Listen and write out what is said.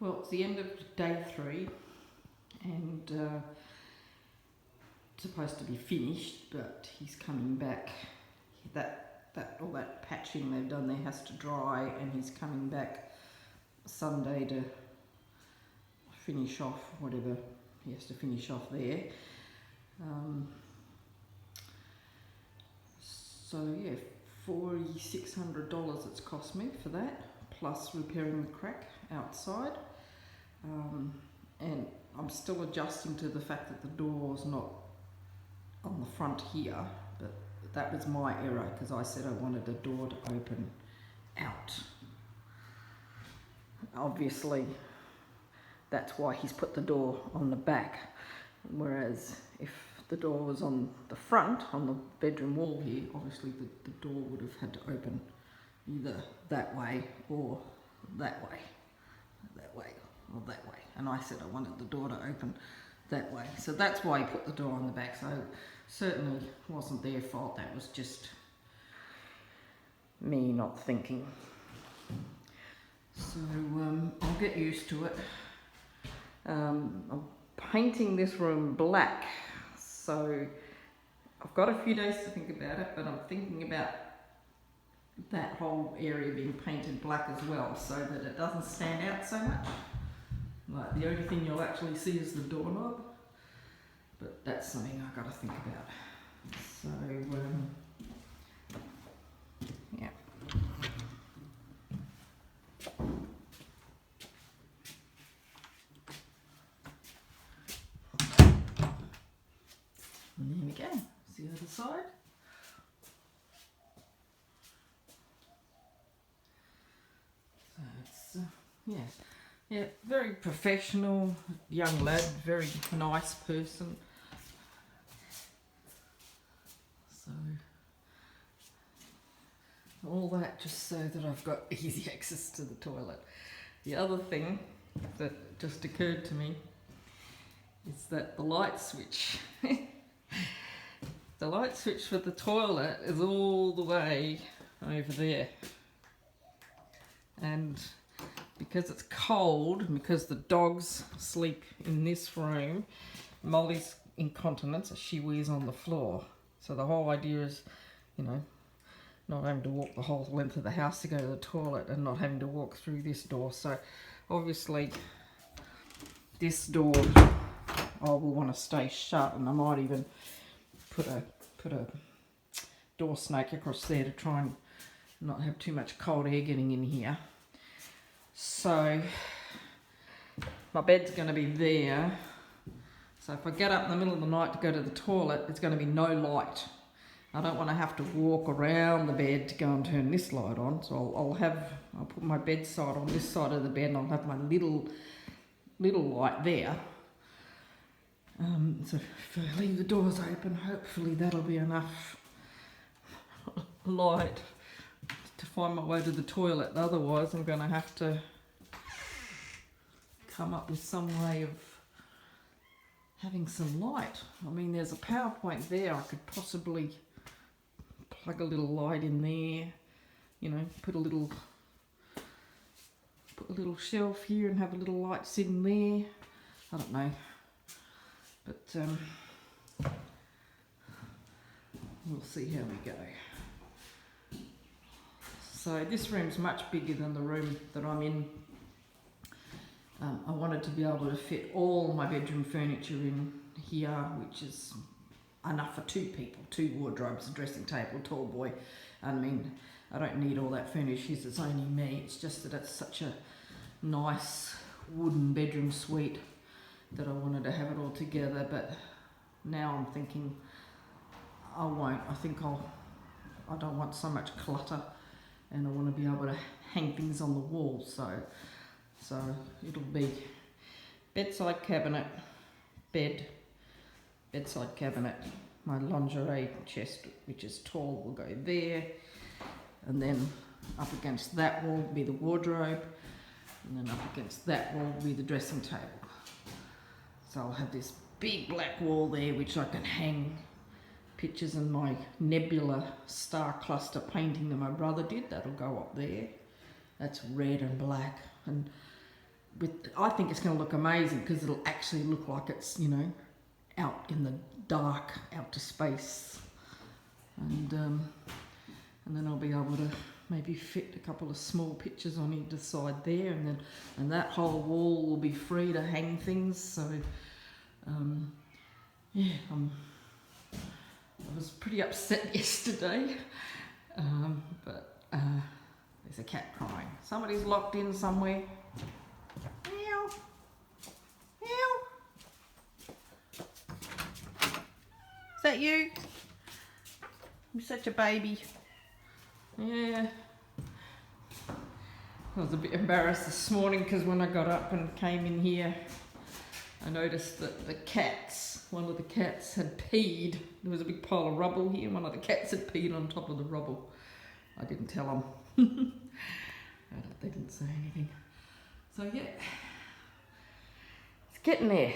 Well, it's the end of day 3 and it's supposed to be finished, but he's coming back. All that patching they've done there has to dry, and he's coming back Sunday to finish off whatever he has to finish off there. So yeah, $4,600 it's cost me for that, plus repairing the crack outside. And I'm still adjusting to the fact that the door's not on the front here, but that was my error because I said I wanted the door to open out. Obviously, that's why he's put the door on the back, whereas if the door was on the front, on the bedroom wall here, obviously the door would have had to open either that way or that way, or that way. And I said I wanted the door to open that way. So that's why he put the door on the back. So certainly wasn't their fault. That was just me not thinking. So I'll get used to it. I'm painting this room black. So I've got a few days to think about it, but I'm thinking about that whole area being painted black as well, so that it doesn't stand out so much. Like the only thing you'll actually see is the doorknob, but that's something I've got to think about. So yeah. And there we go. See the other side. So it's yeah, very professional young lad, very nice person. So all that just so that I've got easy access to the toilet. The other thing that just occurred to me is that the light switch, the light switch for the toilet is all the way over there. And because it's cold, because the dogs sleep in this room, Molly's incontinence, she wees on the floor. So the whole idea is, you know, not having to walk the whole length of the house to go to the toilet and not having to walk through this door. So obviously this door I will want to stay shut, and I might even put a door snake across there to try and not have too much cold air getting in here. So my bed's going to be there. So if I get up in the middle of the night to go to the toilet, there's going to be no light. I don't want to have to walk around the bed to go and turn this light on. So I'll put my bedside on this side of the bed, and I'll have my little light there. So if I leave the doors open, hopefully that'll be enough light to find my way to the toilet. Otherwise I'm going to have to come up with some way of having some light. I mean, there's a power point there. I could possibly plug a little light in there, you know, put a little shelf here and have a little light sitting there. I don't know, but we'll see how we go. So this room's much bigger than the room that I'm in. I wanted to be able to fit all my bedroom furniture in here, which is enough for 2 people, 2 wardrobes, a dressing table, tall boy. I mean, I don't need all that furniture, it's only me. It's just that it's such a nice wooden bedroom suite that I wanted to have it all together. But now I'm thinking I won't. I don't want so much clutter, and I want to be able to hang things on the wall. So it'll be bedside cabinet, bed, bedside cabinet, my lingerie chest, which is tall, will go there, and then up against that wall will be the wardrobe, and then up against that wall will be the dressing table. So I'll have this big black wall there which I can hang pictures in my nebula star cluster painting that my brother did. That'll go up there. That's red and black, and I think it's going to look amazing because it'll actually look like it's, you know, out in the dark, out to space, and then I'll be able to maybe fit a couple of small pictures on either side there, and that whole wall will be free to hang things. So yeah, I was pretty upset yesterday, but there's a cat crying. Somebody's locked in somewhere. Meow. Meow. Is that you? You're such a baby. Yeah. I was a bit embarrassed this morning because when I got up and came in here, I noticed that the cats, one of the cats had peed. There was a big pile of rubble here, and one of the cats had peed on top of the rubble. I didn't tell them. They didn't say anything. So yeah, it's getting there.